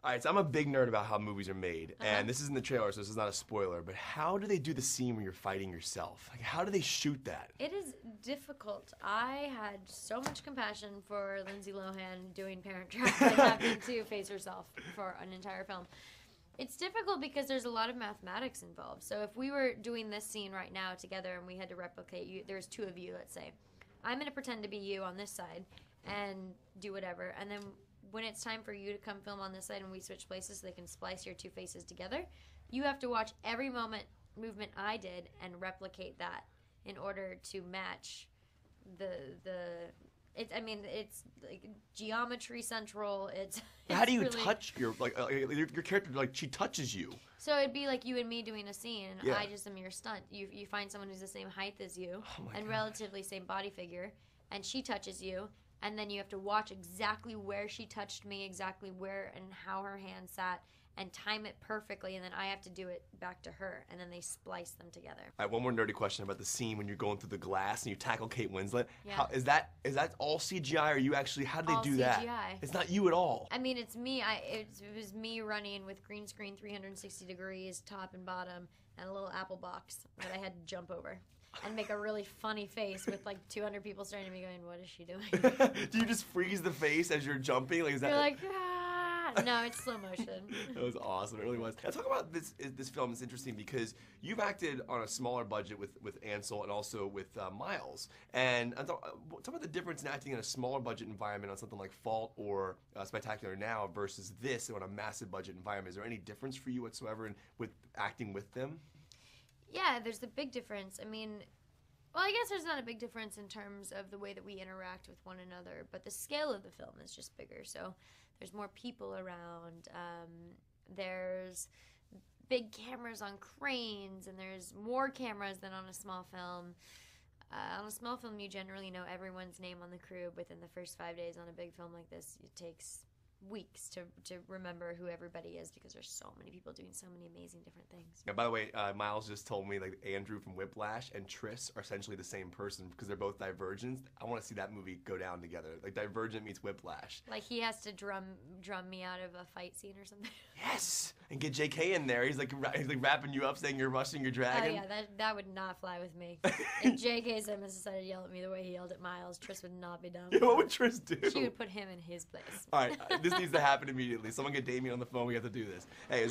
All right, so I'm a big nerd about how movies are made, and this is in the trailer, so this is not a spoiler, but how do they do the scene when you're fighting yourself? Like, how do they shoot that? It is difficult. I had so much compassion for Lindsay Lohan doing Parent Trap and having to face herself for an entire film. It's difficult because there's a lot of mathematics involved. So if we were doing this scene right now together and we had to replicate you, there's two of you, let's say. I'm going to pretend to be you on this side and do whatever, and then when it's time for you to come film on this side and we switch places so they can splice your two faces together, you have to watch every movement I did and replicate that in order to match it's like geometry central. It's How do you really, touch your character? Like, she touches you. So it'd be like you and me doing a scene. Yeah. I just am your stunt. You find someone who's the same height as you and gosh. relatively same body figure, and she touches you. And then you have to watch exactly where she touched me, exactly where and how her hand sat, and time it perfectly. And then I have to do it back to her, and then they splice them together. All right, one more nerdy question about the scene when you're going through the glass and you tackle Kate Winslet. Yeah. How, is that all CGI, or you actually? How do they All do that? CGI. It's not you at all. I mean, it's me. It was me running with green screen 360 degrees, top and bottom, and a little apple box that I had to jump over. And make a really funny face with like 200 people staring at me going, what is she doing? Do you just freeze the face as you're jumping? Like, is that... You're like, ah. No, it's slow motion. That was awesome. It really was. Now, talk about this film. It's interesting because you've acted on a smaller budget with Ansel and also with Miles. And talk about the difference in acting in a smaller budget environment on something like Fault or Spectacular Now versus this on a massive budget environment. Is there any difference for you whatsoever with acting with them? Yeah, there's a big difference. I mean, well, I guess there's not a big difference in terms of the way that we interact with one another, but the scale of the film is just bigger. So there's more people around. There's big cameras on cranes, and there's more cameras than on a small film. On a small film, you generally know everyone's name on the crew within the first 5 days. On a big film like this, it takes weeks to remember who everybody is because there's so many people doing so many amazing different things. Yeah, by the way, Miles just told me like Andrew from Whiplash and Tris are essentially the same person because they're both Divergents. I want to see that movie go down together. Like Divergent meets Whiplash. Like he has to drum me out of a fight scene or something. Yes, and get JK in there. He's like wrapping you up, saying you're rushing your dragon. Oh yeah, that would not fly with me. If JK Simmons decided to yell at me the way he yelled at Miles, Tris would not be down. Yeah, what would Tris do? She would put him in his place. All right, this needs to happen immediately. Someone get Damien on the phone. We have to do this. Hey,